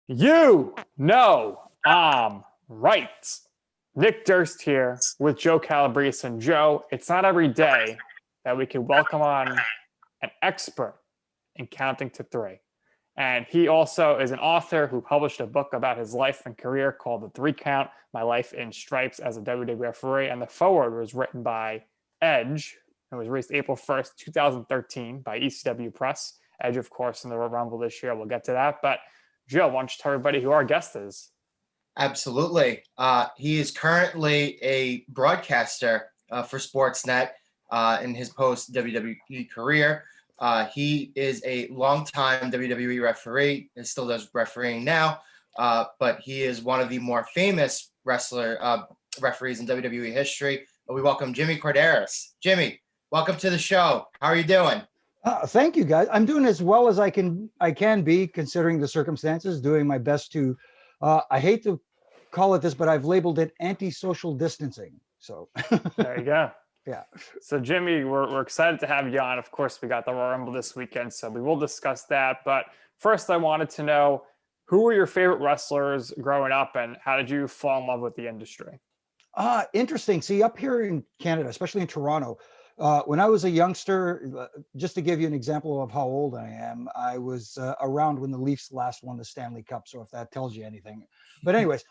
You know I'm right. Nick Durst here with Joe Calabrese. And Joe, it's not every day that we can welcome on an expert in counting to three. And he also is an author who published a book about his life and career called The Three Count, My Life in Stripes as a WWE Referee. And the foreword was written by Edge. It was released April 1st, 2013 by ECW Press. Edge, of course, in the Rumble this year. We'll get to that. But Joe, why don't you tell everybody who our guest is? Absolutely. He is currently a broadcaster for Sportsnet in his post-WWE career. He is a longtime WWE referee and still does refereeing now, but he is one of the more famous referees in WWE history. We welcome Jimmy Korderas. Jimmy, welcome to the show. How are you doing? Thank you, guys. I'm doing as well as I can be, considering the circumstances, doing my best to, I hate to call it this, but I've labeled it anti-social distancing. So there you go. Yeah. So Jimmy, we're excited to have you on. Of course, we got the Royal Rumble this weekend, so we will discuss that. But first, I wanted to know, who were your favorite wrestlers growing up, and how did you fall in love with the industry? Interesting. See, up here in Canada, especially in Toronto, when I was a youngster, just to give you an example of how old I am, I was around when the Leafs last won the Stanley Cup. So if that tells you anything, but anyways,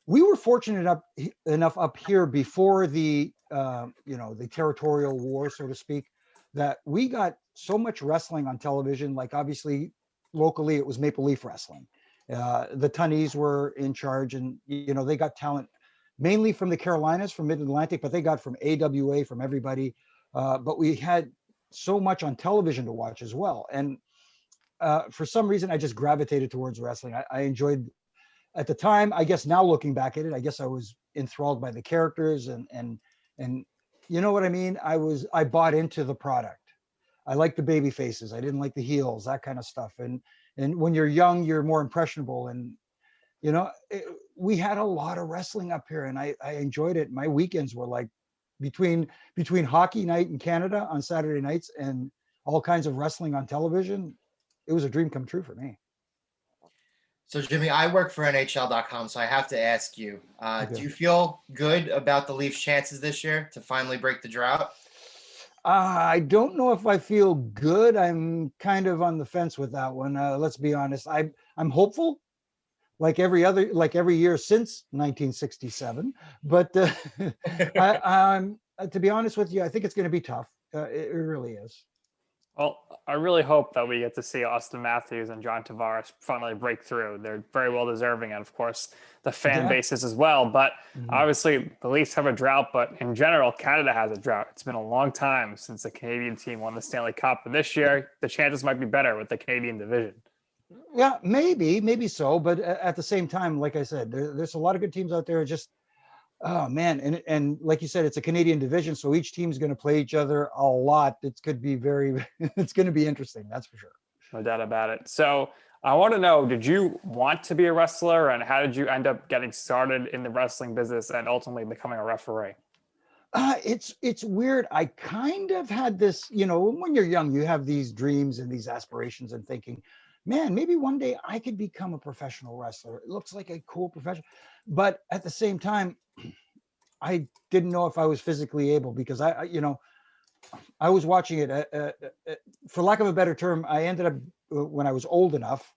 we were fortunate enough up here before the the territorial war, so to speak, that we got so much wrestling on television. Like obviously, locally it was Maple Leaf Wrestling. The Tunnies were in charge, and they got talent mainly from the Carolinas, from Mid-Atlantic, but they got from AWA, from everybody. But we had so much on television to watch as well. And for some reason, I just gravitated towards wrestling. I enjoyed, at the time, I guess now looking back at it, I guess I was enthralled by the characters and you know what I mean? I bought into the product. I liked the baby faces. I didn't like the heels, that kind of stuff. And when you're young, you're more impressionable. And we had a lot of wrestling up here, and I enjoyed it. My weekends were like between hockey night in Canada on Saturday nights and all kinds of wrestling on television. It was a dream come true for me. So Jimmy, I work for NHL.com, so I have to ask you, do you feel good about the Leafs' chances this year to finally break the drought? I don't know if I feel good. I'm kind of on the fence with that one. Let's be honest. I'm hopeful, like every year since 1967. But I'm to be honest with you, I think it's going to be tough. It really is. Well, I really hope that we get to see Austin Matthews and John Tavares finally break through. They're very well deserving, and of course, the fan bases as well. But obviously, the Leafs have a drought, but in general, Canada has a drought. It's been a long time since the Canadian team won the Stanley Cup, and this year, the chances might be better with the Canadian division. Yeah, maybe so. But at the same time, like I said, there's a lot of good teams out there. Just, oh man, and like you said, it's a Canadian division, so each team's going to play each other a lot. It's going to be it's going to be interesting, that's for sure. No doubt about it. So I want to know, did you want to be a wrestler, and how did you end up getting started in the wrestling business and ultimately becoming a referee? It's weird. I kind of had this, when you're young, you have these dreams and these aspirations and thinking, man, maybe one day I could become a professional wrestler. It looks like a cool profession. But at the same time, I didn't know if I was physically able, because I was watching it. For lack of a better term, I ended up, when I was old enough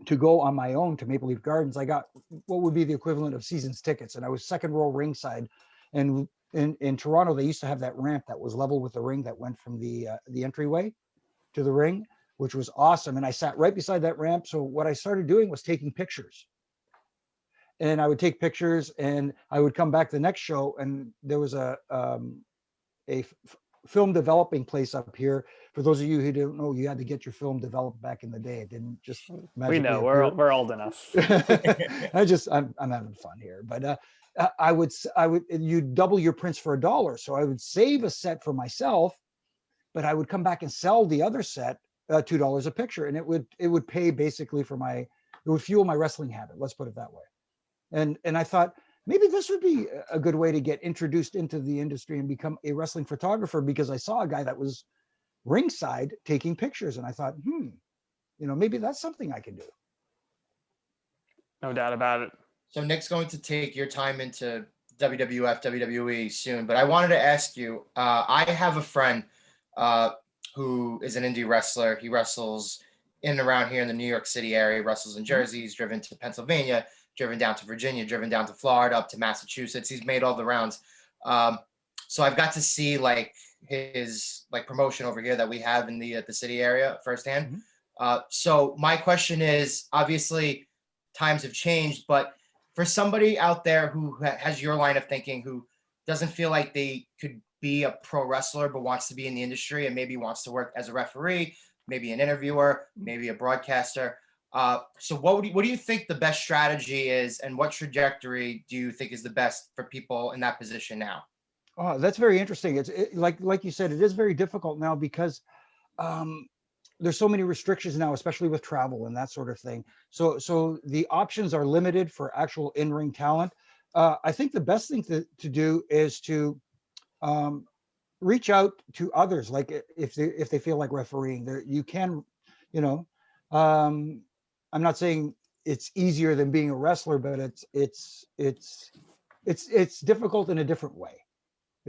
to go on my own to Maple Leaf Gardens, I got what would be the equivalent of season's tickets. And I was second row ringside. And in Toronto, they used to have that ramp that was level with the ring that went from the entryway to the ring, which was awesome. And I sat right beside that ramp. So what I started doing was taking pictures. And I would take pictures, and I would come back the next show, and there was a film developing place up here. For those of you who don't know, you had to get your film developed back in the day. It didn't just we know appear. We're old enough. I'm having fun here, but you double your prints for $1. So I would save a set for myself, but I would come back and sell the other set $2 a picture, and it would pay basically it would fuel my wrestling habit. Let's put it that way. And I thought maybe this would be a good way to get introduced into the industry and become a wrestling photographer, because I saw a guy that was ringside taking pictures, and I thought, maybe that's something I can do. No doubt about it. So Nick's going to take your time into WWF, WWE soon, but I wanted to ask you. I have a friend who is an indie wrestler. He wrestles in and around here in the New York City area. He wrestles in Jersey. He's driven to Pennsylvania, driven down to Virginia, driven down to Florida, up to Massachusetts. He's made all the rounds. So I've got to see like his like promotion over here that we have in the city area firsthand. So my question is, obviously times have changed, but for somebody out there who has your line of thinking, who doesn't feel like they could be a pro wrestler, but wants to be in the industry and maybe wants to work as a referee, maybe an interviewer, maybe a broadcaster. So what do you think the best strategy is, and what trajectory do you think is the best for people in that position now? Oh, that's very interesting. Like you said, it is very difficult now because there's so many restrictions now, especially with travel and that sort of thing. So the options are limited for actual in-ring talent. I think the best thing to do is to reach out to others. Like if they feel like refereeing, there you can, you know, I'm not saying it's easier than being a wrestler, but it's difficult in a different way.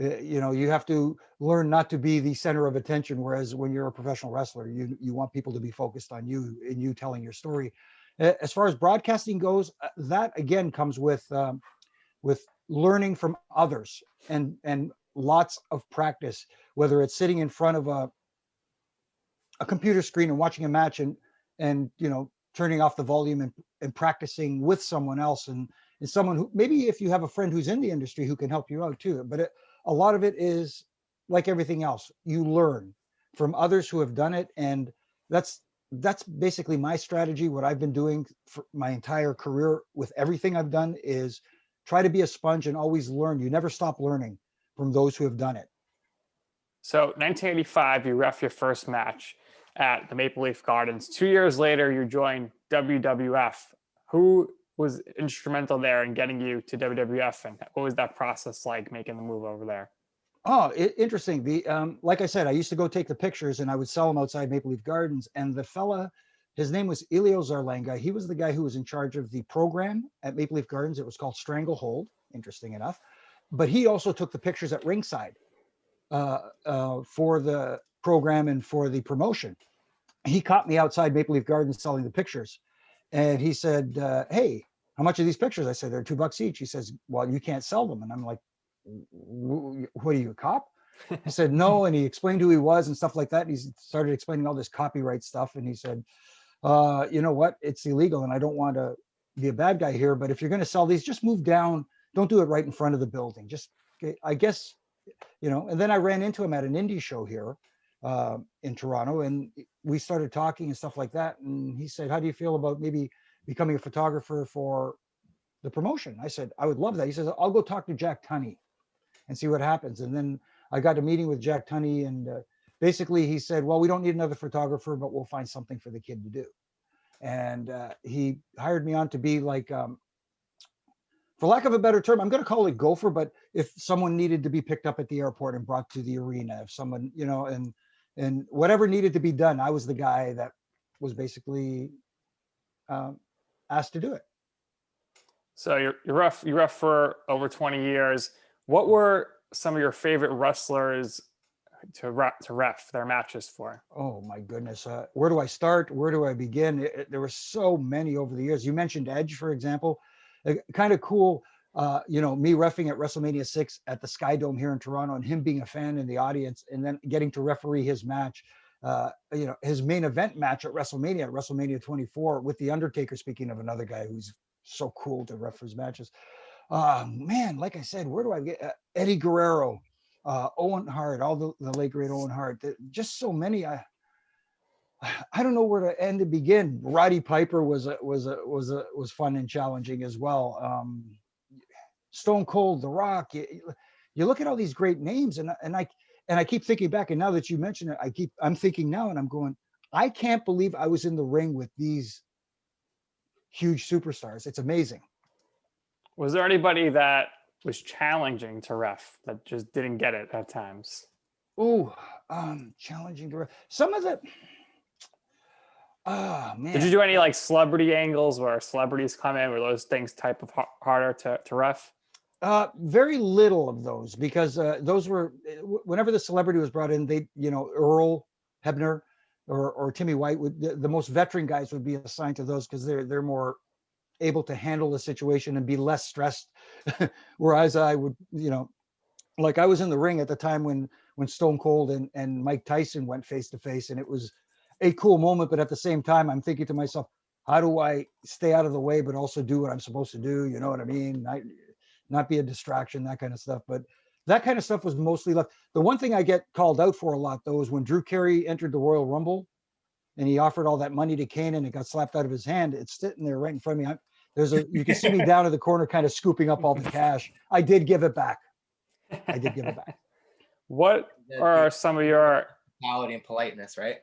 You know, you have to learn not to be the center of attention, whereas when you're a professional wrestler, you want people to be focused on you and you telling your story. As far as broadcasting goes, that again comes with learning from others and lots of practice, whether it's sitting in front of a computer screen and watching a match and you know, turning off the volume and practicing with someone else and someone who, maybe if you have a friend who's in the industry who can help you out too. But a lot of it is like everything else. You learn from others who have done it. And that's basically my strategy. What I've been doing for my entire career with everything I've done is try to be a sponge and always learn. You never stop learning from those who have done it. So 1985, you ref your first match at the Maple Leaf Gardens. 2 years later, you joined WWF. Who was instrumental there in getting you to WWF, and what was that process like making the move over there? Oh, interesting. Like I said, I used to go take the pictures and I would sell them outside Maple Leaf Gardens. And the fella, his name was Elio Zarlenga. He was the guy who was in charge of the program at Maple Leaf Gardens. It was called Stranglehold, interesting enough. But he also took the pictures at ringside for the program and for the promotion. He caught me outside Maple Leaf Gardens selling the pictures. And he said, hey, how much are these pictures? I said, they're $2 each. He says, well, you can't sell them. And I'm like, what are you, a cop? He said, no. And he explained who he was and stuff like that. And he started explaining all this copyright stuff. And he said, you know what? It's illegal. And I don't want to be a bad guy here, but if you're going to sell these, just move down. Don't do it right in front of the building. Just, I guess, you know, and then I ran into him at an indie show here in Toronto, and we started talking and stuff like that. And he said, how do you feel about maybe becoming a photographer for the promotion? I said, I would love that. He says, I'll go talk to Jack Tunney and see what happens. And then I got a meeting with Jack Tunney, and basically he said, well, we don't need another photographer, but we'll find something for the kid to do. And he hired me on to be like, for lack of a better term, I'm going to call it gopher, but if someone needed to be picked up at the airport and brought to the arena, if someone, you know, and whatever needed to be done, I was the guy that was basically asked to do it. So you ref for over 20 years. What were some of your favorite wrestlers to ref their matches for? Oh my goodness. Where do I start? Where do I begin? There were so many over the years. You mentioned Edge, for example. Kind of cool, you know, me reffing at WrestleMania 6 at the Sky Dome here in Toronto, and him being a fan in the audience, and then getting to referee his match, you know, his main event match at WrestleMania 24 with the Undertaker. Speaking of another guy who's so cool to ref his matches. Man, like I said, where do I get Eddie Guerrero, Owen Hart, all the late great Owen Hart, just so many. I don't know where to end to begin. Roddy Piper was fun and challenging as well. Stone Cold, The Rock. You look at all these great names, and I keep thinking back. And now that you mention it, I'm thinking now, and I'm going, I can't believe I was in the ring with these huge superstars. It's amazing. Was there anybody that was challenging to ref that just didn't get it at times? Oh, challenging to ref. Some of the. Oh man. Did you do any like celebrity angles where celebrities come in, where those things type of harder to ref? Very little of those, because those were whenever the celebrity was brought in, they, Earl Hebner or Timmy White would, the most veteran guys would be assigned to those, because they're more able to handle the situation and be less stressed. Whereas I would, like I was in the ring at the time when Stone Cold and Mike Tyson went face to face, and it was a cool moment. But at the same time, I'm thinking to myself, how do I stay out of the way, but also do what I'm supposed to do? You know what I mean? Not be a distraction, that kind of stuff. But that kind of stuff was mostly left. The one thing I get called out for a lot, though, is when Drew Carey entered the Royal Rumble and he offered all that money to Kane and it got slapped out of his hand. It's sitting there right in front of me. You can see me down in the corner, kind of scooping up all the cash. I did give it back. What are some of your quality and politeness, right?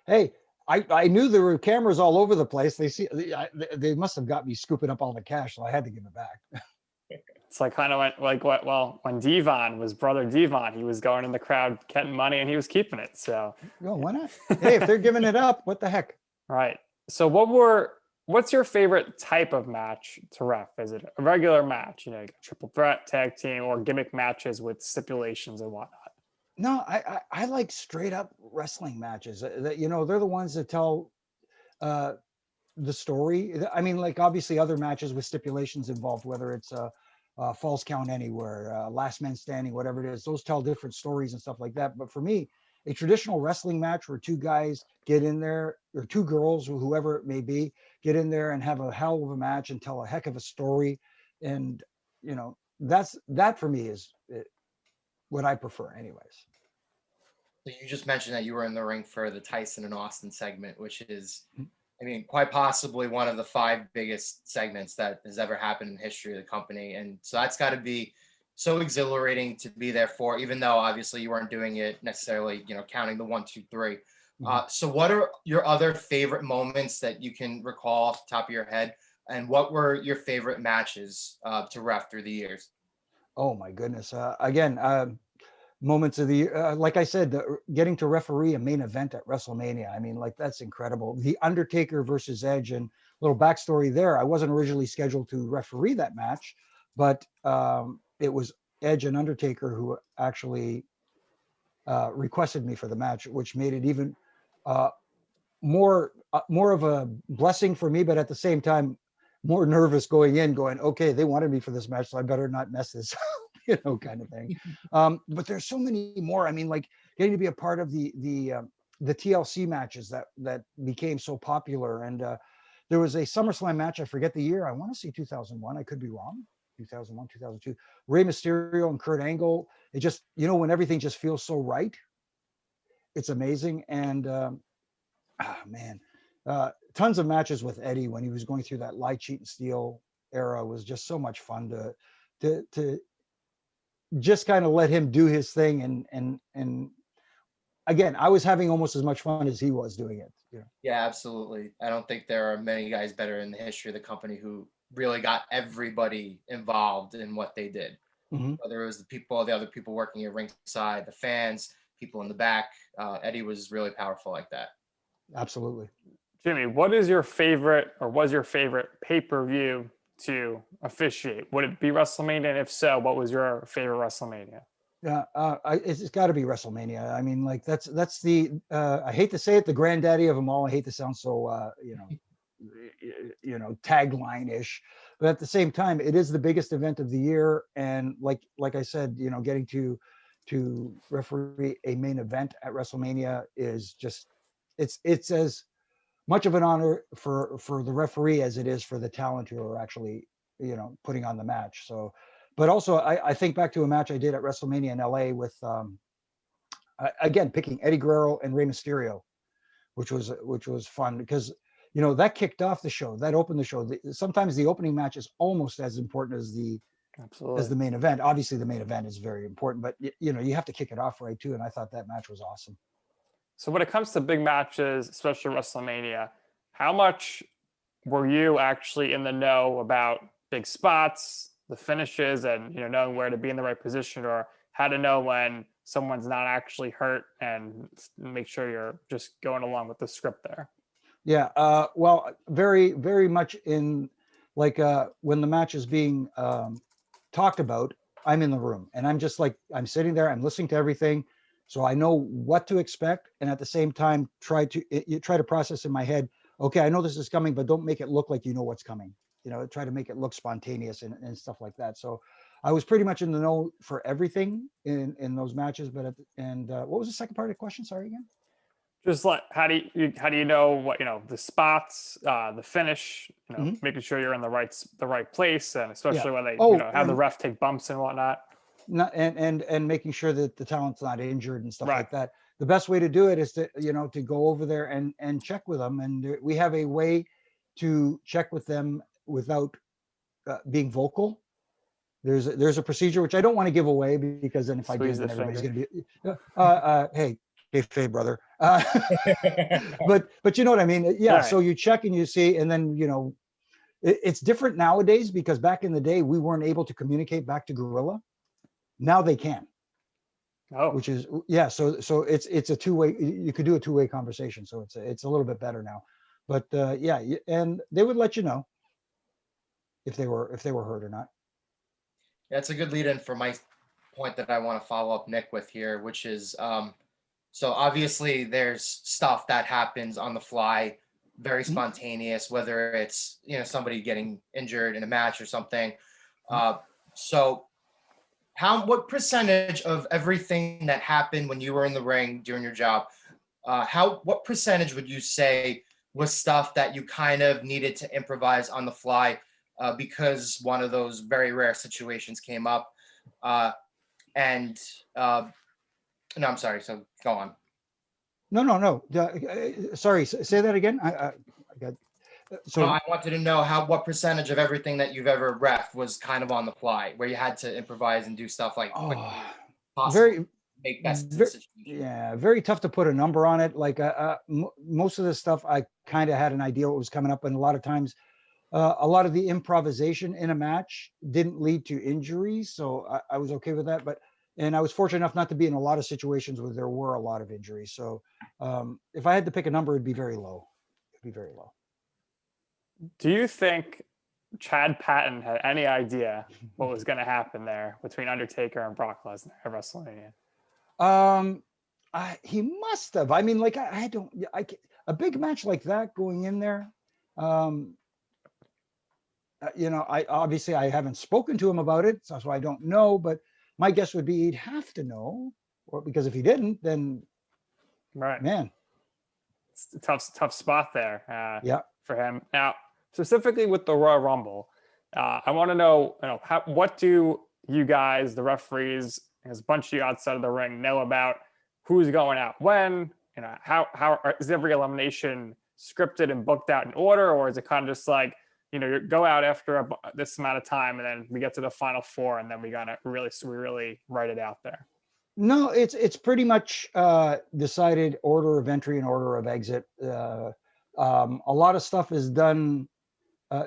Hey, I knew there were cameras all over the place. They must have got me scooping up all the cash, so I had to give it back. It's like kind of like what? Well, when Devon was brother Devon, he was going in the crowd getting money and he was keeping it. So, why not? Hey, if they're giving it up, what the heck? Right. So, what's your favorite type of match to ref? Is it a regular match, triple threat, tag team, or gimmick matches with stipulations and whatnot? No, I like straight up wrestling matches. That they're the ones that tell the story. I mean, like obviously other matches with stipulations involved, whether it's falls count anywhere, last man standing, whatever it is, those tell different stories and stuff like that. But for me, a traditional wrestling match where two guys get in there, or two girls, or whoever it may be, get in there and have a hell of a match and tell a heck of a story. And, that for me is what I prefer anyways. So you just mentioned that you were in the ring for the Tyson and Austin segment, which is, I mean, quite possibly one of the 5 biggest segments that has ever happened in the history of the company. And so that's got to be so exhilarating to be there for, even though obviously you weren't doing it necessarily, counting the 1, 2, 3. So what are your other favorite moments that you can recall off the top of your head? And what were your favorite matches to ref through the years? Oh my goodness. Again, moments of the year, like I said, getting to referee a main event at WrestleMania. I mean, like, that's incredible. The Undertaker versus Edge, and little backstory there. I wasn't originally scheduled to referee that match, but it was Edge and Undertaker who actually requested me for the match, which made it even more of a blessing for me, but at the same time, more nervous going, okay, they wanted me for this match, so I better not mess this up, kind of thing. But there's so many more. I mean, like getting to be a part of the TLC matches that became so popular. And there was a SummerSlam match, I forget the year, I want to say 2001, I could be wrong, 2001, 2002, Rey Mysterio and Kurt Angle. It just, when everything just feels so right, it's amazing. And man, tons of matches with Eddie when he was going through that lie, cheat, and steal era was just so much fun to just kind of let him do his thing. And again, I was having almost as much fun as he was doing it. Yeah, absolutely. I don't think there are many guys better in the history of the company who really got everybody involved in what they did. Mm-hmm. Whether it was the other people working at ringside, the fans, people in the back, Eddie was really powerful like that. Absolutely. Jimmy, what is your favorite, or was your favorite pay-per-view to officiate? Would it be WrestleMania? And if so, what was your favorite WrestleMania? Yeah, it's got to be WrestleMania. I mean, like that's the I hate to say it, the granddaddy of them all. I hate to sound so tagline-ish, but at the same time, it is the biggest event of the year. And like I said, getting to referee a main event at WrestleMania is just it's as much of an honor for the referee as it is for the talent who are actually putting on the match. So, but also I think back to a match I did at WrestleMania in LA with again picking Eddie Guerrero and Rey Mysterio, which was fun because that kicked off the show, that opened the show. Sometimes the opening match is almost as important as the main event. Obviously the main event is very important, but you have to kick it off right too. And I thought that match was awesome. So when it comes to big matches, especially WrestleMania, how much were you actually in the know about big spots, the finishes, and knowing where to be in the right position, or how to know when someone's not actually hurt and make sure you're just going along with the script there? Yeah. Well, very, very much in like when the match is being talked about, I'm in the room and I'm just like, I'm sitting there, I'm listening to everything. So I know what to expect. And at the same time, you try to process in my head, okay, I know this is coming, but don't make it look like you know what's coming. Try to make it look spontaneous and stuff like that. So I was pretty much in the know for everything in those matches. But what was the second part of the question? Sorry again. Just like how do you know what the spots, the finish, Mhm. making sure you're in the right place, and Yeah. especially when they Oh, have the and ref take bumps and whatnot. not and making sure that the talent's not injured and stuff Right. like that. The best way to do it is to to go over there and check with them, and we have a way to check with them without being vocal. There's a procedure which I don't want to give away because then if I do, Squeeze the then everybody's finger. going to be hey, kayfabe, brother. But you know what I mean? Yeah. Right. So you check and you see, and then it's different nowadays because back in the day we weren't able to communicate back to Gorilla. Now they can. Oh, Which is yeah. So it's a two-way. You could do a two-way conversation. So it's a little bit better now. But yeah, and they would let you know if they were hurt or not. That's a good lead in for my point that I want to follow up Nick with here, which is so obviously there's stuff that happens on the fly, very spontaneous, whether it's somebody getting injured in a match or something. So what percentage of everything that happened when you were in the ring during your job, what percentage would you say was stuff that you kind of needed to improvise on the fly because one of those very rare situations came up? And no, I'm sorry. So go on. No. Sorry, say that again. I got so. No, I wanted to know what percentage of everything that you've ever ref was kind of on the fly, where you had to improvise and do stuff like quickly possible, very, make best of the situation. yeah, very tough to put a number on it. Like most of the stuff, I kind of had an idea what was coming up, and a lot of times, a lot of the improvisation in a match didn't lead to injuries, so I was okay with that. And I was fortunate enough not to be in a lot of situations where there were a lot of injuries. So if I had to pick a number, it'd be very low. It'd be very low. do you think Chad Patton had any idea what was going to happen there between Undertaker and Brock Lesnar at WrestleMania? He must have. I mean, like I don't. A big match like that going in there. I haven't spoken to him about it, so I don't know. But my guess would be he'd have to know, or because if he didn't, then Right. man, It's a tough spot there. Yeah. For him. Now, specifically with the Royal Rumble, I want to know, what do you guys, the referees, there's a bunch of you outside of the ring, know about who's going out when? How is every elimination scripted and booked out in order, or is it kind of just like, you go out after this amount of time, and then we get to the final four, and then we really write it out there? No, it's pretty much decided order of entry and order of exit. A lot of stuff is done.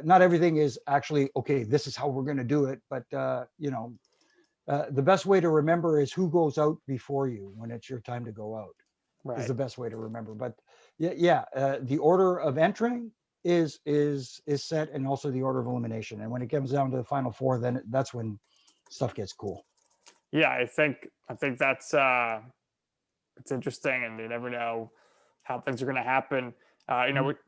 Not everything is actually okay. This is how we're going to do it, but the best way to remember is who goes out before you when it's your time to go out. Right. Is the best way to remember. But the order of entering is set, and also the order of elimination. And when it comes down to the final four, then that's when stuff gets cool. Yeah, I think that's it's interesting, and you never know how things are going to happen.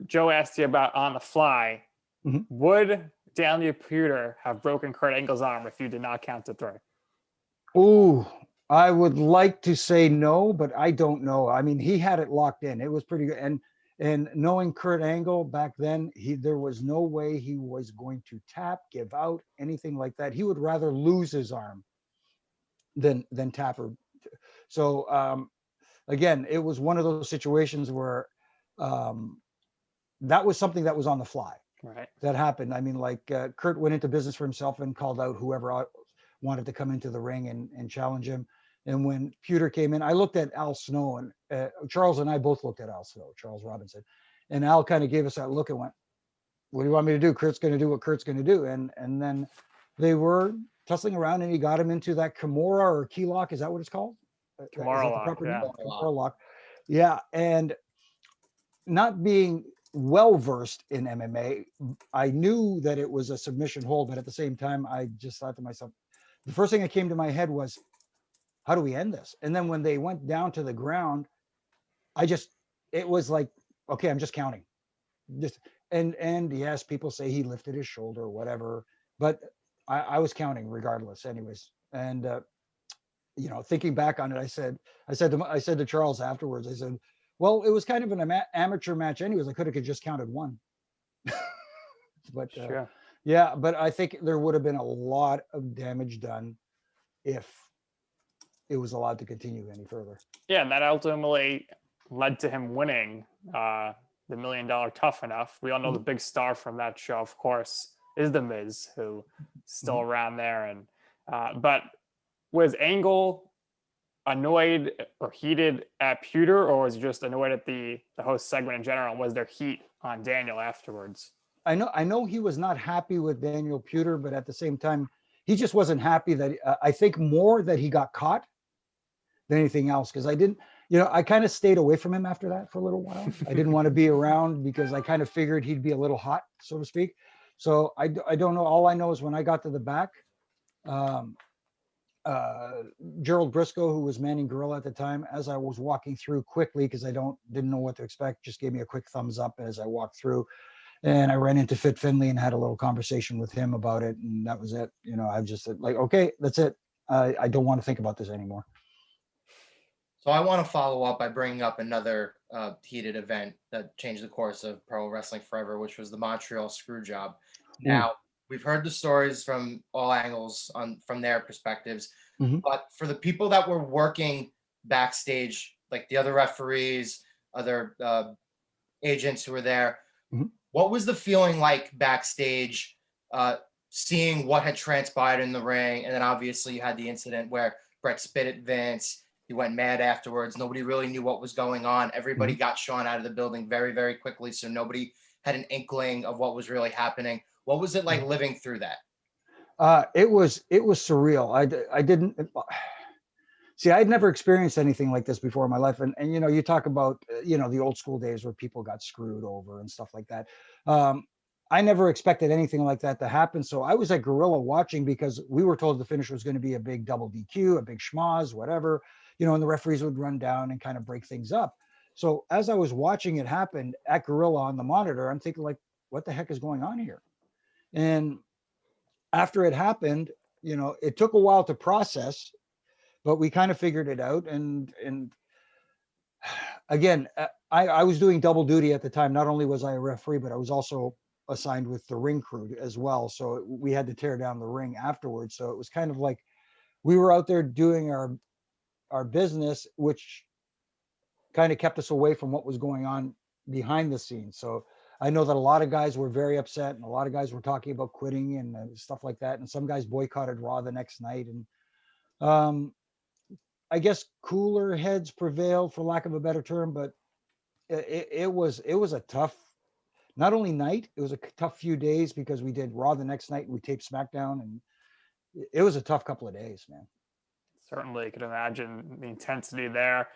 Joe asked you about on the fly. Mm-hmm. Would Daniel Puder have broken Kurt Angle's arm if you did not count to 3? Ooh, I would like to say no, but I don't know. I mean, he had it locked in. It was pretty good. And knowing Kurt Angle back then, there was no way he was going to tap, give out, anything like that. He would rather lose his arm than tap her. So again, it was one of those situations where that was something that was on the fly. Right. That happened. I mean, like Kurt went into business for himself and called out whoever wanted to come into the ring and challenge him. And when Puder came in, I looked at Al Snow, and Charles and I both looked at Al Snow, Charles Robinson, and Al kind of gave us that look and went, "What do you want me to do? Kurt's going to do what Kurt's going to do." And then they were tussling around, and he got him into that Kimura or key lock. Is that what it's called? Kimura lock. Yeah. Kimura lock. Yeah. And not being well versed in MMA. I knew that it was a submission hold, but at the same time, I just thought to myself, the first thing that came to my head was, how do we end this? And then when they went down to the ground, it was like, okay, I'm just counting. Just and yes, people say he lifted his shoulder or whatever, but I was counting regardless, anyways. And thinking back on it, I said to Charles afterwards, I said, well, it was kind of an amateur match anyways. I could have just counted one. But Sure. yeah, but I think there would have been a lot of damage done if it was allowed to continue any further. Yeah, and that ultimately led to him winning the $1 Million Tough Enough. We all know the big star from that show, of course, is The Miz, who is still around there. And but was Angle annoyed or heated at Pewter, or was he just annoyed at the host segment in general? And was there heat on Daniel afterwards? I know he was not happy with Daniel Pewter, but at the same time, he just wasn't happy that I think more that he got caught than anything else. Because I kind of stayed away from him after that for a little while. I didn't want to be around because I kind of figured he'd be a little hot, so to speak. So I don't know. All I know is when I got to the back, Gerald Briscoe, who was manning Gorilla at the time, as I was walking through quickly, because I didn't know what to expect, just gave me a quick thumbs up as I walked through. And I ran into Fit Finley and had a little conversation with him about it. And that was it. I just said, like, okay, that's it. I don't want to think about this anymore. So I want to follow up by bringing up another heated event that changed the course of pro wrestling forever, which was the Montreal Screwjob. Now, we've heard the stories from all angles from their perspectives, but for the people that were working backstage, like the other referees, other agents who were there, what was the feeling like backstage, seeing what had transpired in the ring? And then obviously you had the incident where Brett spit at Vince. He went mad afterwards. Nobody really knew what was going on. Everybody got Sean out of the building very, very quickly, so nobody had an inkling of what was really happening. What was it like living through that? It was surreal. I didn't see. I'd never experienced anything like this before in my life. And you talk about the old school days where people got screwed over and stuff like that. I never expected anything like that to happen. So I was at Gorilla watching because we were told the finish was going to be a big double DQ, a big schmoz, whatever. And the referees would run down and kind of break things up. So as I was watching it happen at Gorilla on the monitor, I'm thinking, like, what the heck is going on here? And after it happened, it took a while to process, but we kind of figured it out. And again, I was doing double duty at the time. Not only was I a referee, but I was also assigned with the ring crew as well. So we had to tear down the ring afterwards. So it was kind of like we were out there doing our business, which kind of kept us away from what was going on behind the scenes. So I know that a lot of guys were very upset, and a lot of guys were talking about quitting and stuff like that. And some guys boycotted Raw the next night. And I guess cooler heads prevailed, for lack of a better term. But it was a tough, not only night, it was a tough few days because we did Raw the next night and we taped SmackDown, and it was a tough couple of days, man. Certainly could imagine the intensity there.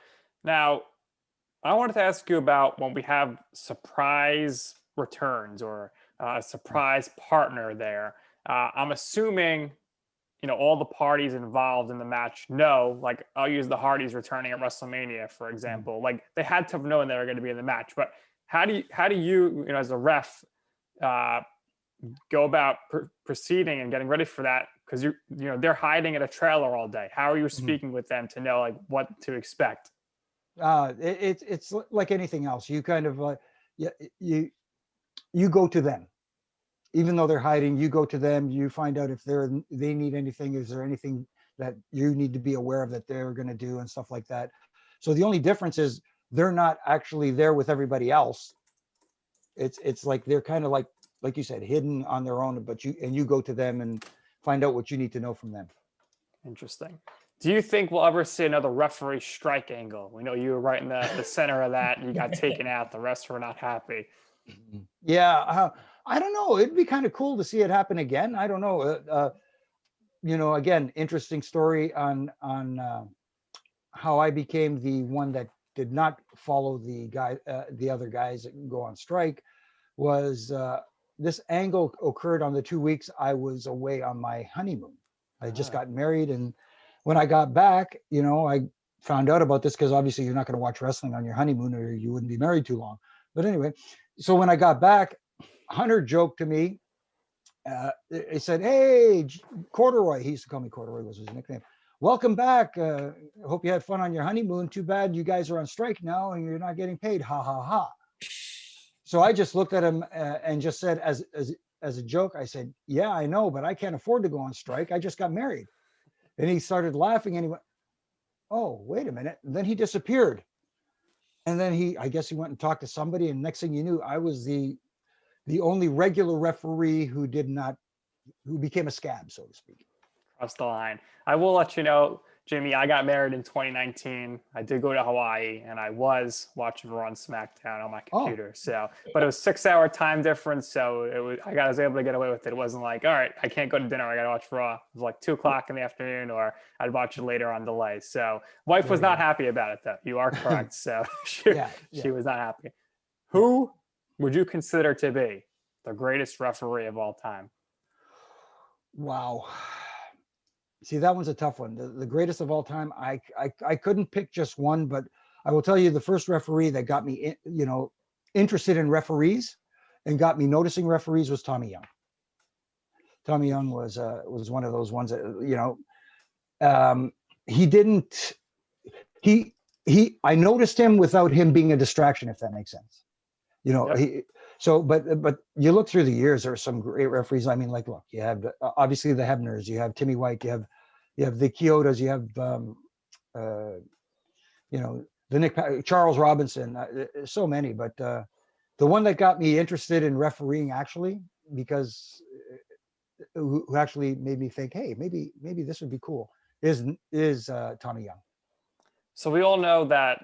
Now, I wanted to ask you about when we have surprise returns or a surprise partner there. I'm assuming, all the parties involved in the match know, like, I'll use the Hardys returning at WrestleMania, for example. Like, they had to have known they were going to be in the match. But how do you, as a ref, go about proceeding and getting ready for that? Because they're hiding at a trailer all day. How are you speaking with them to know, like, what to expect? It's like anything else. You kind of you go to them, even though they're hiding. You go to them. You find out if they need anything. Is there anything that you need to be aware of that they're going to do and stuff like that? So the only difference is they're not actually there with everybody else. It's like they're kind of like you said, hidden on their own. But you go to them and find out what you need to know from them. Interesting. Do you think we'll ever see another referee strike angle? We know you were right in the center of that. You got taken out. The rest were not happy. Yeah. I don't know. It'd be kind of cool to see it happen again. I don't know. Again, interesting story on how I became the one that did not follow the other guys that go on strike was this angle occurred on the 2 weeks I was away on my honeymoon. I just got married, and when I got back, I found out about this because obviously you're not going to watch wrestling on your honeymoon or you wouldn't be married too long. But anyway, so when I got back, Hunter joked to me. He said, "Hey, Corduroy," he used to call me Corduroy, was his nickname. "Welcome back. Hope you had fun on your honeymoon. Too bad you guys are on strike now and you're not getting paid. Ha ha ha." So I just looked at him and just said, as a joke, I said, "Yeah, I know, but I can't afford to go on strike. I just got married." And he started laughing and he went, "Oh, wait a minute." And then he disappeared. And then I guess he went and talked to somebody. And next thing you knew, I was the only regular referee who became a scab, so to speak. Across the line. I will let you know, Jimmy, I got married in 2019. I did go to Hawaii, and I was watching Raw and SmackDown on my computer. But it was 6-hour time difference, so I was able to get away with it. It wasn't like, all right, I can't go to dinner, I got to watch Raw. It was like 2:00 in the afternoon, or I'd watch it later on delay. So wife was not happy about it, though. You are correct. So she was not happy. Who would you consider to be the greatest referee of all time? Wow. See, that one's a tough one. The greatest of all time, I couldn't pick just one, but I will tell you the first referee that got me, interested in referees and got me noticing referees was Tommy Young. Tommy Young was one of those ones that, I noticed him without him being a distraction, if that makes sense. Yep. But you look through the years, there are some great referees. I mean, like, look, you have obviously the Hebners, you have Timmy White, you have the Kyotos, you have the Charles Robinson, so many. But the one that got me interested in refereeing, actually, because who actually made me think, hey, maybe this would be cool, is Tommy Young. So we all know that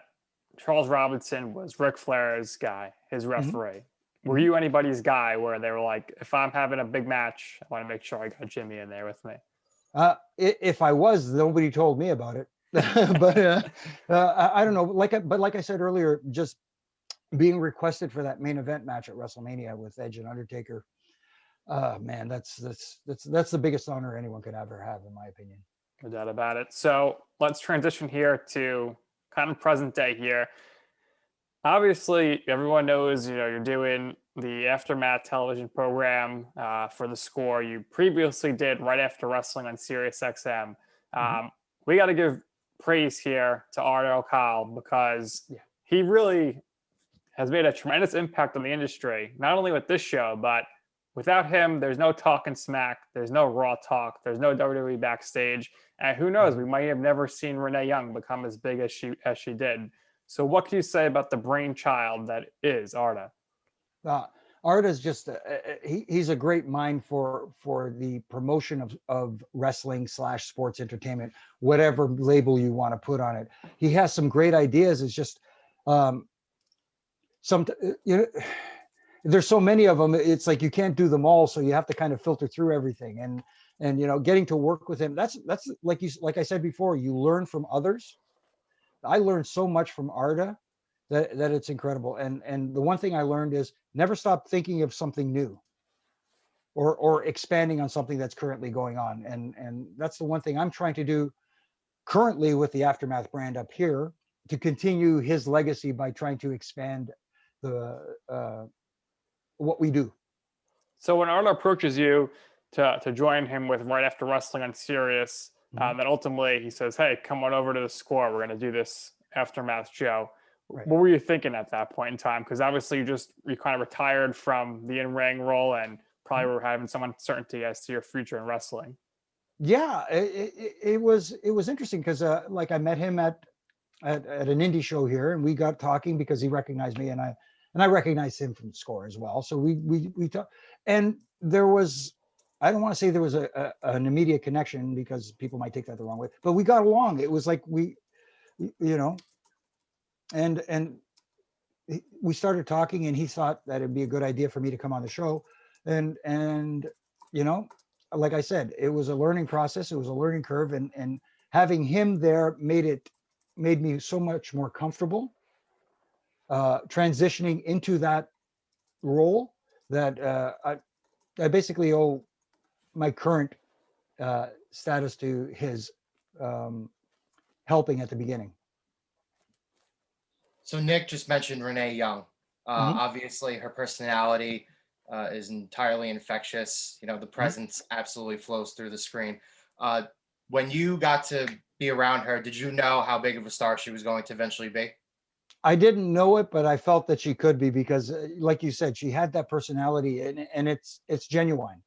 Charles Robinson was Ric Flair's guy, his referee. Mm-hmm. Were you anybody's guy where they were like, if I'm having a big match, I want to make sure I got Jimmy in there with me? If I was, nobody told me about it. But I don't know. Like I said earlier, just being requested for that main event match at WrestleMania with Edge and Undertaker, man, that's the biggest honor anyone could ever have, in my opinion. No doubt about it. So let's transition here to kind of present day here. Obviously, everyone knows, you're doing the Aftermath television program for The Score. You previously did Right After Wrestling on SiriusXM. We got to give praise here to Art O'Kal, because he really has made a tremendous impact on the industry, not only with this show, but without him, there's no Talking Smack, there's no Raw Talk, there's no WWE Backstage, and who knows, we might have never seen Renee Young become as big as she did. So what can you say about the brainchild that is Arda? Arda's just he's a great mind for the promotion of wrestling / sports entertainment, whatever label you want to put on it. He has some great ideas. It's just there's so many of them. It's like you can't do them all, so you have to kind of filter through everything. And getting to work with him, that's like I said before, you learn from others. I learned so much from Arda that it's incredible. And the one thing I learned is never stop thinking of something new or expanding on something that's currently going on. And that's the one thing I'm trying to do currently with the Aftermath brand up here, to continue his legacy by trying to expand the what we do. So when Arda approaches you to join him with Right After Wrestling on Sirius, then ultimately he says, hey, come on over to The Score. We're going to do this Aftermath show. Right. What were you thinking at that point in time? Because obviously you kind of retired from the in-ring role and probably were having some uncertainty as to your future in wrestling. Yeah, it was interesting because like I met him at an indie show here, and we got talking because he recognized me, and I recognized him from The Score as well. So we talked, and there was, I don't want to say there was an immediate connection because people might take that the wrong way, but we got along. It was like and we started talking, and he thought that it'd be a good idea for me to come on the show. And like I said, it was a learning process. It was a learning curve, and having him there made me so much more comfortable transitioning into that role that I basically owe my current status to his helping at the beginning. So Nick just mentioned Renee Young. Mhm. Obviously, her personality is entirely infectious. You know, the presence absolutely flows through the screen. When you got to be around her, did you know how big of a star she was going to eventually be? I didn't know it, but I felt that she could be because, like you said, she had that personality, and it's genuine.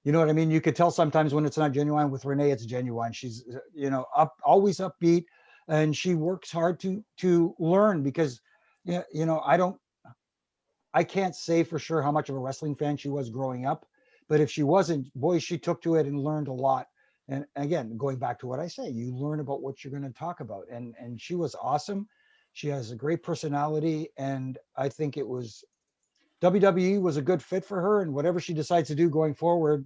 You know what I mean? You could tell sometimes when it's not genuine. With Renee, it's genuine. She's always upbeat, and she works hard to learn because, yeah, I can't say for sure how much of a wrestling fan she was growing up, but if she wasn't, boy, she took to it and learned a lot. And again, going back to what I say, you learn about what you're going to talk about. And she was awesome. She has a great personality, and I think it was WWE was a good fit for her. And whatever she decides to do going forward,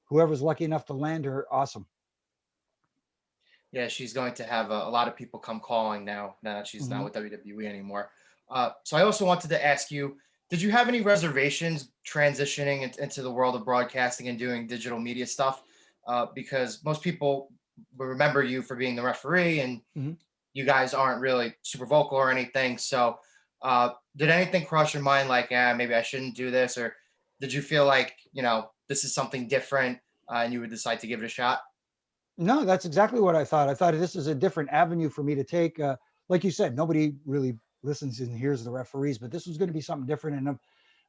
whoever's lucky enough to land her, awesome. Yeah, she's going to have a lot of people come calling now that she's not Mhm. with WWE anymore. So I also wanted to ask you, did you have any reservations transitioning into the world of broadcasting and doing digital media stuff? Because most people will remember you for being the referee, and Mhm. you guys aren't really super vocal or anything. So did anything cross your mind like, maybe I shouldn't do this? Or did you feel like, this is something different and you would decide to give it a shot? No, that's exactly what I thought. I thought this is a different avenue for me to take. Like you said, nobody really listens and hears the referees, but this was going to be something different. And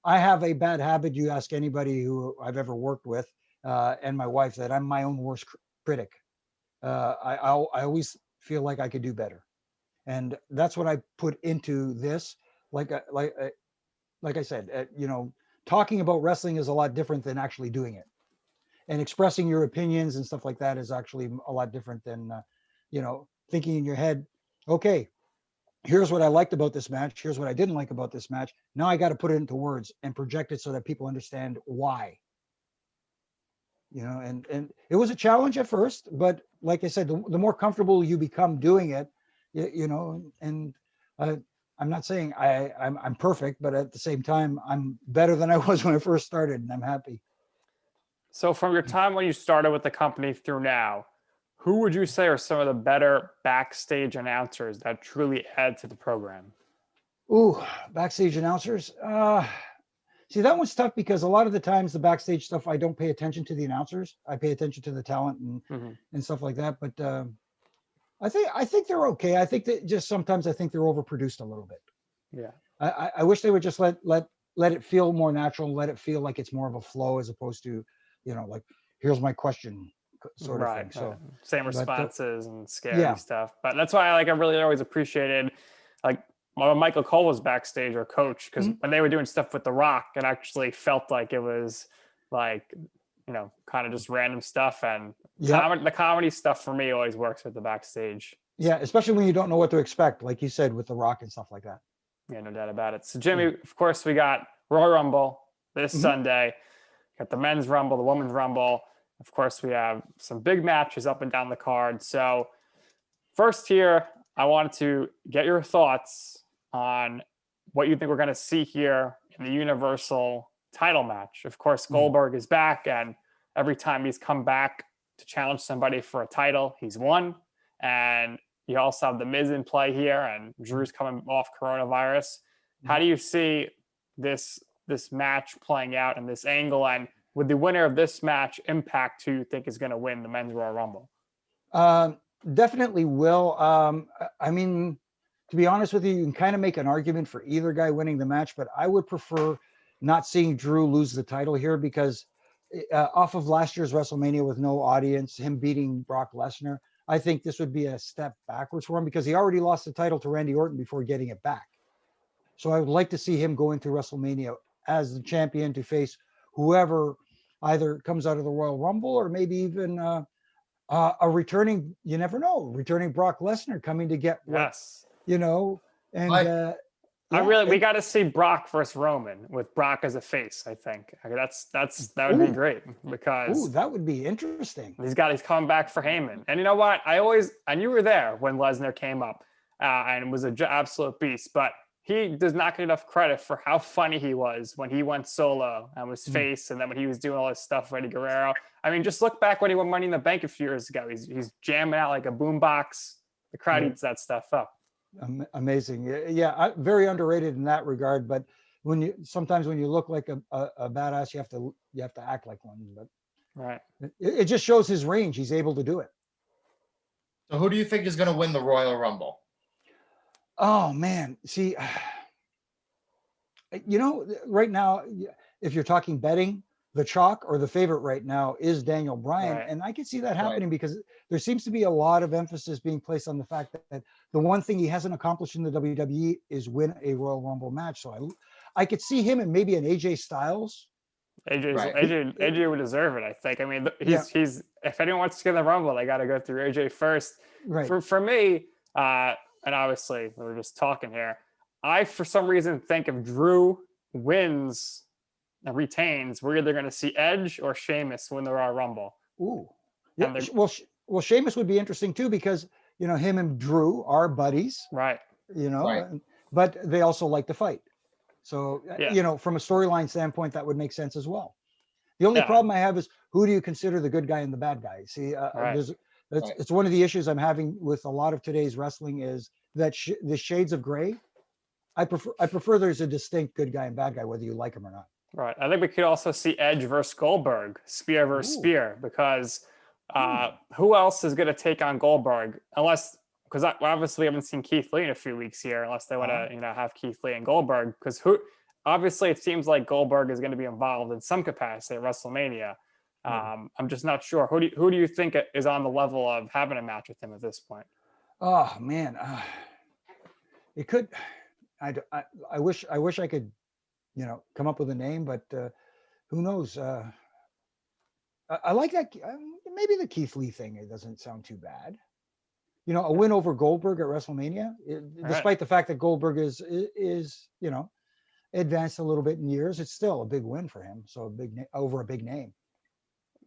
I have a bad habit. You ask anybody who I've ever worked with, and my wife, that I'm my own worst critic. I always feel like I could do better, and that's what I put into this. Like uh, like uh, like I said, talking about wrestling is a lot different than actually doing it, and expressing your opinions and stuff like that is actually a lot different than thinking in your head, okay, here's what I liked about this match, here's what I didn't like about this match. Now I got to put it into words and project it so that people understand why. And it was a challenge at first, but like I said, the more comfortable you become doing it, and uh, I'm not saying I'm perfect, but at the same time, I'm better than I was when I first started, and I'm happy. So from your time when you started with the company through now, who would you say are some of the better backstage announcers that truly add to the program? Ooh, backstage announcers. See, that one's tough because a lot of the times the backstage stuff, I don't pay attention to the announcers. I pay attention to the talent and stuff like that. But I think they're okay. I think that just sometimes I think they're overproduced a little bit. Yeah. I wish they would just let it feel more natural, let it feel like it's more of a flow as opposed to, like, here's my question sort of thing. Right. So, Same but responses and scary yeah. stuff. But that's why I really always appreciated like when Michael Cole was backstage or coach, because Mhm. when they were doing stuff with The Rock, it actually felt like it was like, kind of just random stuff. And Yep. the comedy stuff for me always works with the backstage. Yeah, especially when you don't know what to expect, like you said, with The Rock and stuff like that. Yeah, no doubt about it. So Jimmy, Yeah. of course, we got Royal Rumble this Mhm. Sunday. Got the men's Rumble, the women's Rumble. Of course, we have some big matches up and down the card. So first here, I wanted to get your thoughts on what you think we're going to see here in the Universal title match. Of course, Mhm. Goldberg is back, and every time he's come back to challenge somebody for a title, he's won. And you also have the Miz in play here, and Drew's coming off coronavirus. How do you see this match playing out in this angle? And would the winner of this match impact who you think is going to win the men's Royal Rumble? Um, Definitely will. I mean, to be honest with you, you can kind of make an argument for either guy winning the match, but I would prefer not seeing Drew lose the title here because off of last year's WrestleMania with no audience, him beating Brock Lesnar, I think this would be a step backwards for him because he already lost the title to Randy Orton before getting it back. So I would like to see him go into WrestleMania as the champion to face whoever either comes out of the Royal Rumble or maybe even a returning, you never know, returning Brock Lesnar coming to get what, Yes. and We got to see Brock versus Roman with Brock as a face. I think that would be great because that would be interesting. he's coming back for Heyman. And you know what? I knew you were there when Lesnar came up. and was an absolute beast. But he does not get enough credit for how funny he was when he went solo and was face, and then when he was doing all this stuff with Eddie Guerrero. I mean, just look back when he won Money in the Bank a few years ago. He's jamming out like a boombox. The crowd eats that stuff up. Amazing. Yeah, very underrated in that regard. But sometimes when you look like a badass, you have to act like one. But right, it just shows his range. He's able to do it. So who do you think is going to win the Royal Rumble? Oh man, see, right now, if you're talking betting, the chalk or the favorite right now is Daniel Bryan. Right. And I can see that happening because there seems to be a lot of emphasis being placed on the fact that the one thing he hasn't accomplished in the WWE is win a Royal Rumble match. So I could see him and maybe an AJ Styles. AJ would deserve it, I think. I mean, he's if anyone wants to get in the Rumble, they got to go through AJ first. Right. For me, and obviously we're just talking here, I for some reason think if Drew wins and retains, we're either going to see Edge or Sheamus win the Royal Rumble. Ooh, yeah. Well, Sheamus would be interesting too because him and Drew are buddies, right? But they also like to fight. So from a storyline standpoint, that would make sense as well. The only problem I have is who do you consider the good guy and the bad guy? See, it's one of the issues I'm having with a lot of today's wrestling is that the shades of gray. I prefer there's a distinct good guy and bad guy, whether you like him or not. Right. I think we could also see Edge versus Goldberg, spear versus spear, because who else is going to take on Goldberg? Because obviously we haven't seen Keith Lee in a few weeks here, unless they want to have Keith Lee and Goldberg. Because obviously it seems like Goldberg is going to be involved in some capacity at WrestleMania. I'm just not sure. Who do you think is on the level of having a match with him at this point? Oh man, it could. I wish I could, come up with a name, but who knows? I like that. Maybe the Keith Lee thing. It doesn't sound too bad. A win over Goldberg at WrestleMania, despite the fact that Goldberg is advanced a little bit in years, it's still a big win for him. So over a big name.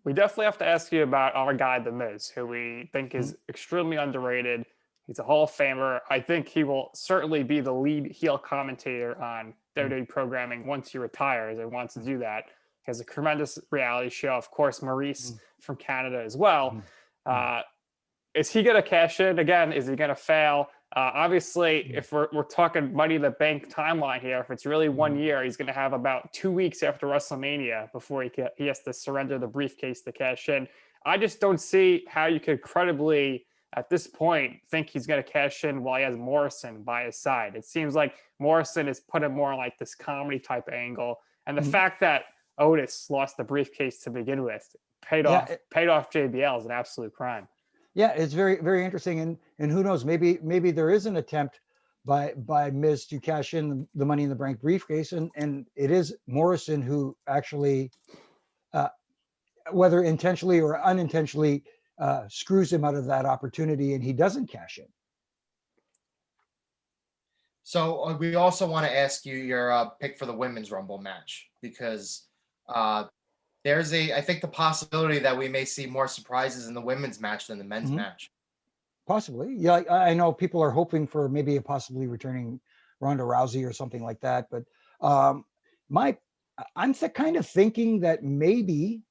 We definitely have to ask you about our guy, The Miz, who we think is extremely underrated. He's a Hall of Famer. I think he will certainly be the lead heel commentator on WWE programming once he retires and wants to do that. He has a tremendous reality show. Of course, Maurice from Canada as well. Is he going to cash in again? Is he going to fail? Obviously, if we're talking Money in the Bank timeline here, if it's really 1 year, he's going to have about 2 weeks after WrestleMania before he has to surrender the briefcase to cash in. I just don't see how you could credibly, at this point, think he's going to cash in while he has Morrison by his side. It seems like Morrison is put in more like this comedy type angle. And the fact that Otis lost the briefcase to begin with paid off JBL is an absolute crime. Yeah, it's very, very interesting. And who knows, maybe there is an attempt by Miz to cash in the Money in the Bank briefcase. And it is Morrison who actually, whether intentionally or unintentionally, screws him out of that opportunity and he doesn't cash in. So we also want to ask you your pick for the Women's Rumble match, because there's I think the possibility that we may see more surprises in the women's match than the men's match. Possibly. Yeah, I know people are hoping for maybe a possibly returning Ronda Rousey or something like that. But I'm kind of thinking that maybe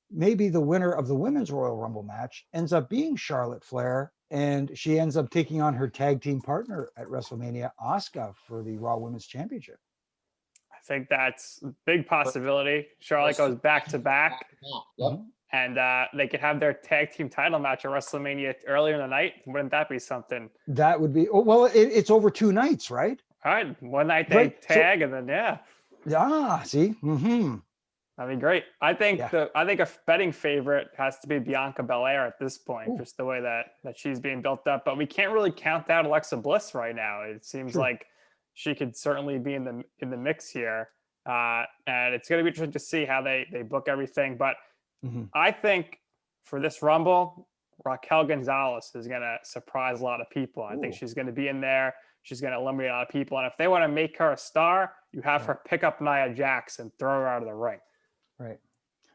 the winner of the Women's Royal Rumble match ends up being Charlotte Flair, and she ends up taking on her tag team partner at WrestleMania, Asuka, for the Raw Women's Championship. I think that's a big possibility. Charlotte goes back to back, and they could have their tag team title match at WrestleMania earlier in the night. Wouldn't that be something? That would be. Well, it's over 2 nights, right? All right, one night they tag, and then see, that'd be great. I think a betting favorite has to be Bianca Belair at this point, just the way that she's being built up. But we can't really count out Alexa Bliss right now. It seems like she could certainly be in the mix here, and it's going to be interesting to see how they book everything. But I think for this Rumble, Raquel Gonzalez is going to surprise a lot of people. I think she's going to be in there. She's going to eliminate a lot of people, and if they want to make her a star, you have her pick up Nia Jax and throw her out of the ring. Right.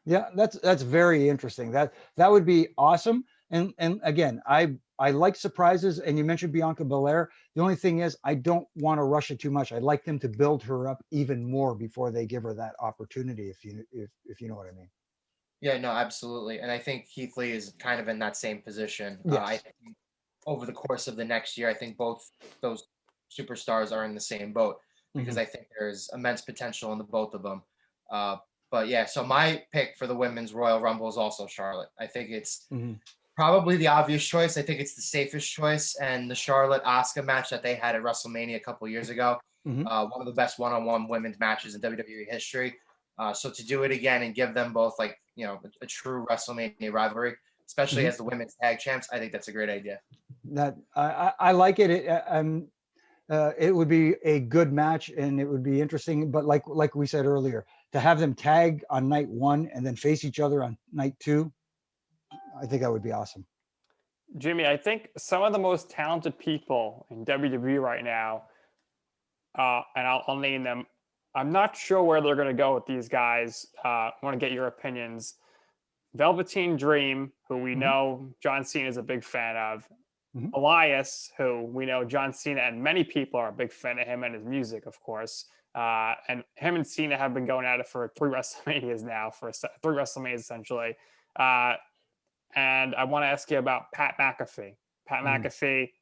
Yeah, that's very interesting. That would be awesome. And again, I I like surprises, and you mentioned Bianca Belair. The only thing is, I don't want to rush it too much. I'd like them to build her up even more before they give her that opportunity. If you know what I mean. Yeah, no, absolutely. And I think Keith Lee is kind of in that same position. I Yes. think over the course of the next year, I think both those superstars are in the same boat because Mhm. I think there's immense potential in the both of them. Uh, but yeah, so my pick for the women's Royal Rumble is also Charlotte. I think it's Mhm. probably the obvious choice. I think it's the safest choice. And the Charlotte Asuka match that they had at WrestleMania a couple years ago, Mhm. one of the best one-on-one women's matches in WWE history. So to do it again and give them both like a true WrestleMania rivalry, especially Mhm. as the women's tag champs, I think that's a great idea. That I like it. It would be a good match and it would be interesting. But like we said earlier, to have them tag on night one and then face each other on night two, I think that would be awesome. Jimmy, I think some of the most talented people in WWE right now, and I'll name them. I'm not sure where they're going to go with these guys. I want to get your opinions. Velveteen Dream, who we Mhm. know John Cena is a big fan of. Mhm. Elias, who we know John Cena and many people are a big fan of him and his music, of course. And him and Cena have been going at it for three WrestleManias now, three WrestleManias essentially. Uh, and I want to ask you about Pat McAfee. Pat Mhm. McAfee,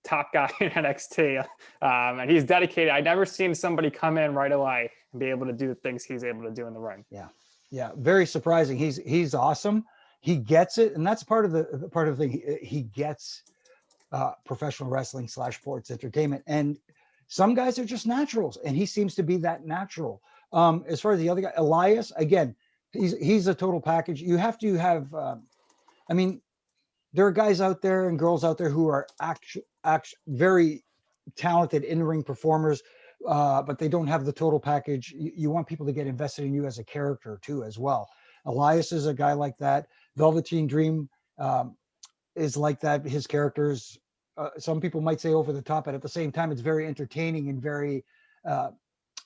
top guy in NXT, and he's dedicated. I've never seen somebody come in right away and be able to do the things he's able to do in the ring. Yeah, yeah, very surprising. He's awesome. He gets it, and that's part of the thing. He gets professional wrestling / sports entertainment, and some guys are just naturals, and he seems to be that natural. As far as the other guy, Elias, again, he's a total package. You have to have. I mean, there are guys out there and girls out there who are very talented in-ring performers, but they don't have the total package. You want people to get invested in you as a character too, as well. Elias is a guy like that. Velveteen Dream is like that. His characters, some people might say over the top, but at the same time, it's very entertaining and uh,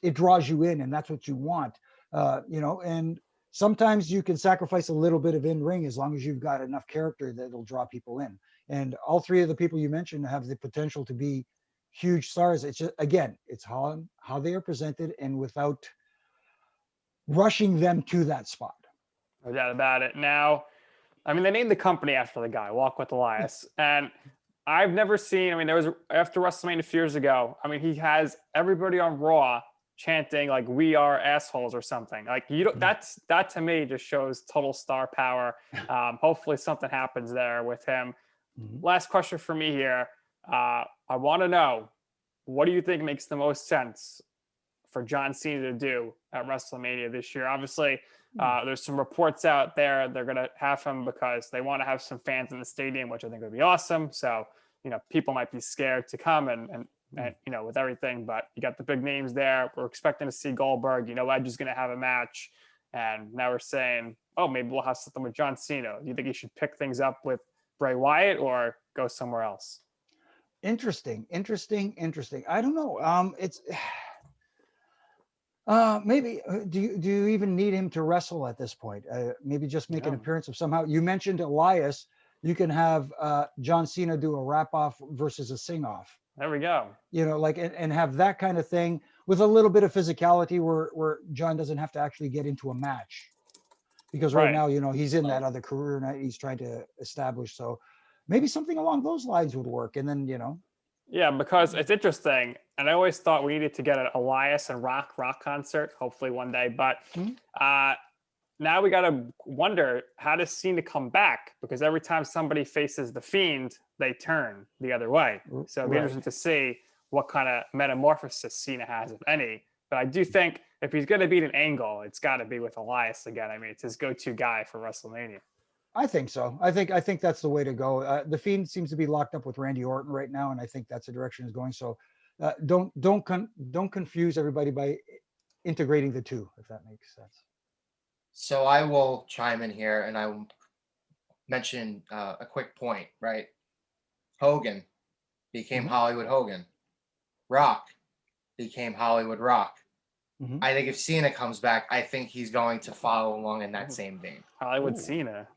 it draws you in, and that's what you want. And sometimes you can sacrifice a little bit of in ring as long as you've got enough character that'll draw people in. And all three of the people you mentioned have the potential to be huge stars. It's just, again, it's how they are presented and without rushing them to that spot. No doubt about it. Now, I mean, they named the company after the guy, Walk with Elias. And I've never seen, I mean, there was after WrestleMania a few years ago, I mean, he has everybody on Raw chanting like "We are assholes" or something. Like you don't that to me just shows total star power. Hopefully something happens there with him. Mhm. Last question for me here. I want to know, what do you think makes the most sense for John Cena to do at WrestleMania this year? Obviously, there's some reports out there they're going to have him because they want to have some fans in the stadium, which I think would be awesome. So, people might be scared to come and with everything, but you got the big names there. We're expecting to see Goldberg. Edge is going to have a match. And now we're saying, oh, maybe we'll have something with John Cena. Do you think he should pick things up with Bray Wyatt or go somewhere else? Interesting. I don't know. It's maybe do you even need him to wrestle at this point? Maybe just make an Yeah. appearance of somehow. You mentioned Elias. You can have John Cena do a wrap off versus a sing off. There we go. And have that kind of thing with a little bit of physicality where John doesn't have to actually get into a match, because right Right. now he's in that other career and he's trying to establish. So maybe something along those lines would work. And then Yeah, because it's interesting, and I always thought we needed to get an Elias and rock concert, hopefully one day. But now we got to wonder, how does Cena come back? Because every time somebody faces the Fiend, they turn the other way. So it'd be interesting to see what kind of metamorphosis Cena has, if any. But I do think if he's going to beat an Angle, it's got to be with Elias again. I mean, it's his go-to guy for WrestleMania. I think so. I think that's the way to go. The Fiend seems to be locked up with Randy Orton right now, and I think that's the direction it's going. So don't confuse everybody by integrating the two, if that makes sense. So I will chime in here and I will mention a quick point, right? Hogan became Hollywood Hogan. Rock became Hollywood Rock. I think if Cena comes back, I think he's going to follow along in that same vein. Hollywood Cena.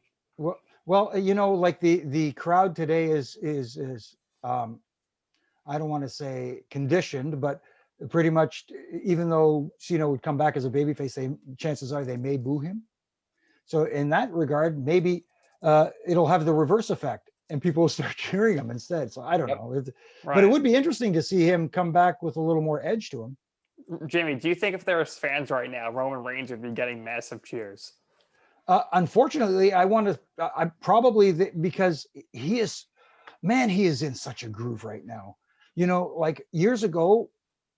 Well, like the crowd today is I don't want to say conditioned, but pretty much, even though Cena would come back as a babyface, chances are they may boo him. So in that regard, maybe it'll have the reverse effect, and people will start cheering him instead. So I don't Yep. know, but it Right. would be interesting to see him come back with a little more edge to him. Jamie, do you think if there was fans right now, Roman Reigns would be getting massive cheers? Unfortunately, I want to. I probably because he is, man, he is in such a groove right now. Like years ago,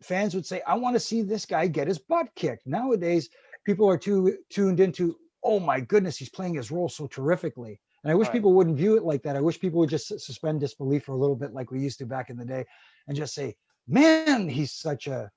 fans would say, "I want to see this guy get his butt kicked." Nowadays, people are too tuned into, "Oh my goodness, he's playing his role so terrifically." And I wish Right. people wouldn't view it like that. I wish people would just suspend disbelief for a little bit, like we used to back in the day, and just say, "Man, he's such a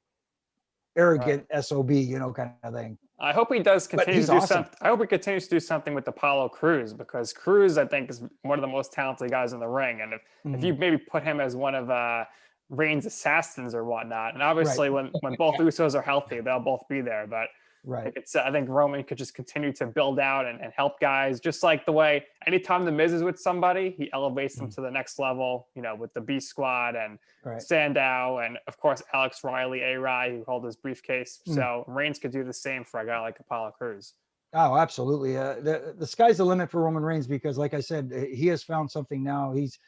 Right. arrogant sob," kind of thing. I hope he does But continue to he's do awesome. something. I hope he continues to do something with Apollo Crews, because Crews, I think, is one of the most talented guys in the ring. And if you Mhm. maybe put him as one of Reigns' assassins or whatnot, and Right, obviously when both Usos are healthy, they'll both be there. But right. I think Roman could just continue to build out and help guys, just like the way anytime the Miz is with somebody, he elevates them Mhm. to the next level. With the B Squad and Right. Sandow, and of course Alex Riley, A-Rye, who hold his briefcase. Mm. So Reigns could do the same for a guy like Apollo Crews. Oh, absolutely. The sky's the limit for Roman Reigns because, like I said, he has found something now. He's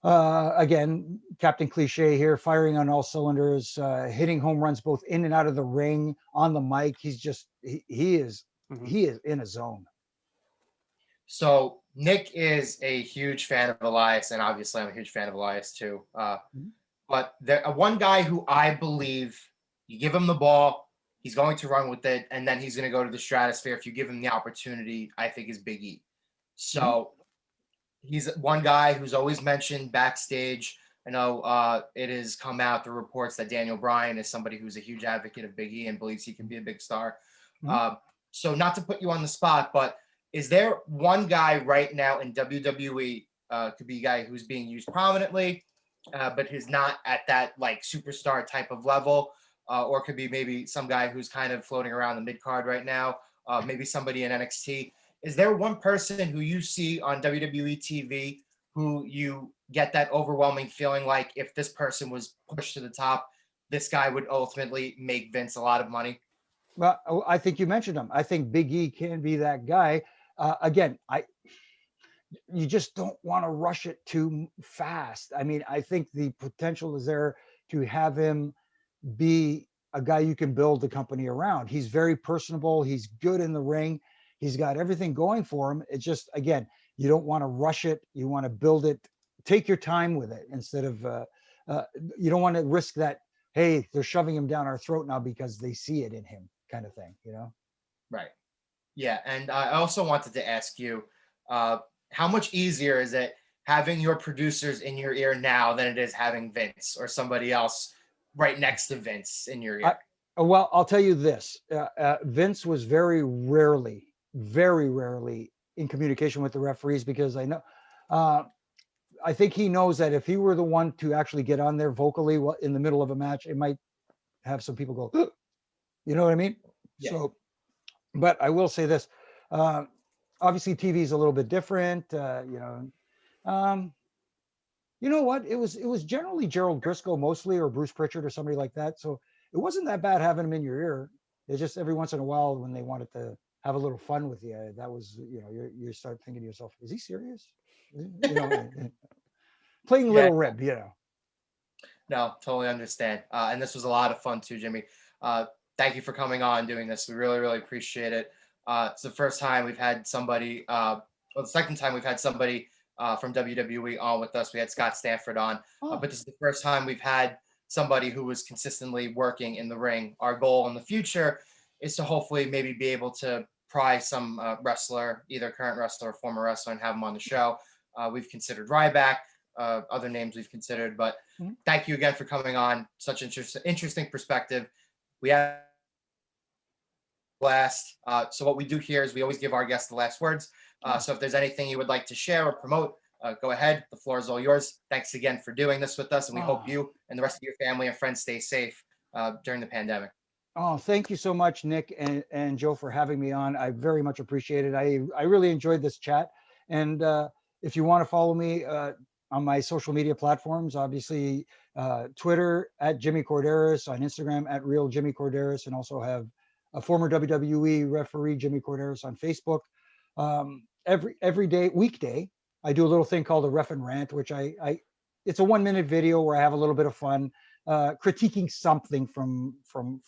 again, Captain Cliche here, firing on all cylinders, hitting home runs both in and out of the ring, on the mic. He's just he is Mhm. he is in a zone. So Nick is a huge fan of Elias, and obviously I'm a huge fan of Elias too. Mhm. But there one guy who I believe you give him the ball, he's going to run with it, and then he's going to go to the stratosphere if you give him the opportunity. I think is Big E. Mhm. So he's one guy who's always mentioned backstage. I know it has come out the reports that Daniel Bryan is somebody who's a huge advocate of Big E and believes he can be a big star. Mhm. Um, so not to put you on the spot, but is there one guy right now in WWE, could be a guy who's being used prominently, but who's not at that like superstar type of level, or could be maybe some guy who's kind of floating around the mid card right now, maybe somebody in NXT. Is there one person who you see on WWE TV who you get that overwhelming feeling like if this person was pushed to the top, this guy would ultimately make Vince a lot of money? Well, I think you mentioned him. I think Big E can be that guy. Again, you just don't want to rush it too fast. I mean, I think the potential is there to have him be a guy you can build the company around. He's very personable. He's good in the ring. He's got everything going for him. It's just, again, you don't want to rush it. You want to build it. Take your time with it instead of, uh, you don't want to risk that, hey, they're shoving him down our throat now because they see it in him kind of thing. Right. Yeah. And I also wanted to ask you, uh, how much easier is it having your producers in your ear now than it is having Vince or somebody else right next to Vince in your I, ear? well, I'll tell you this. Vince was very rarely in communication with the referees because uh, I think he knows that if he were the one to actually get on there vocally in the middle of a match, it might have some people go, "Ugh," you know what I mean? Yeah. So, but I will say this. Uh, Obviously, TV is a little bit different. Um, you know what? It was generally Gerald Briscoe mostly, or Bruce Pritchard, or somebody like that. So it wasn't that bad having him in your ear. It's just every once in a while when they wanted to have a little fun with you, that was you start thinking to yourself, is he serious? Playing Yeah. little rib. No, totally understand. And this was a lot of fun too, Jimmy. Thank you for coming on and doing this. We really, really appreciate it. It's the first time we've had somebody, well, the second time we've had somebody from WWE on with us. We had Scott Stanford on, Oh, but this is the first time we've had somebody who was consistently working in the ring. Our goal in the future is to hopefully maybe be able to pry some wrestler, either current wrestler or former wrestler, and have them on the show. We've considered Ryback, other names we've considered, but mhm. thank you again for coming on. Such interesting perspective. We have last. So what we do here is we always give our guests the last words. Oh. So if there's anything you would like to share or promote, go ahead. The floor is all yours. Thanks again for doing this with us, and we hope Oh. you and the rest of your family and friends stay safe during the pandemic. Oh, thank you so much, Nick and Joe, for having me on. I very much appreciate it. I really enjoyed this chat. And if you want to follow me on my social media platforms, obviously Twitter at Jimmy Korderas, on Instagram at Real Jimmy Korderas, and also have a former WWE referee, Jimmy Korderas, on Facebook. Every day, weekday, I do a little thing called a Ref and Rant, which it's a 1-minute video where I have a little bit of fun critiquing something from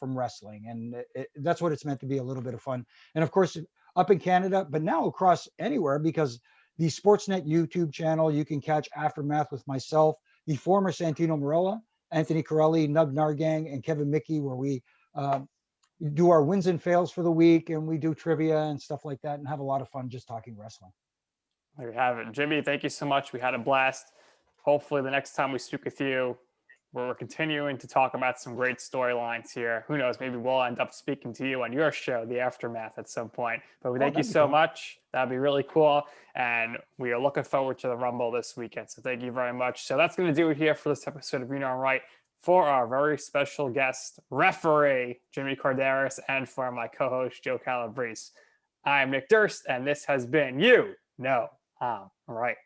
wrestling, and that's what it's meant to be, a little bit of fun. And of course, up in Canada, but now across anywhere, because the Sportsnet YouTube channel, you can catch Aftermath with myself, the former Santino Marella, Anthony Corelli, Nug Nargang, and Kevin Mickey, where we do our wins and fails for the week, and we do trivia and stuff like that, and have a lot of fun just talking wrestling. There you have it. Jimmy, thank you so much. We had a blast. Hopefully the next time we speak with you, we're continuing to talk about some great storylines here. Who knows? Maybe we'll end up speaking to you on your show, The Aftermath, at some point. But we thank you so much. That'd be really cool. And we are looking forward to the Rumble this weekend. So thank you very much. So that's going to do it here for this episode of You Know I'm Right. For our very special guest, referee Jimmy Korderas, and for my co-host Joe Calabrese. I'm Nick Durst, and this has been You Know I'm Right.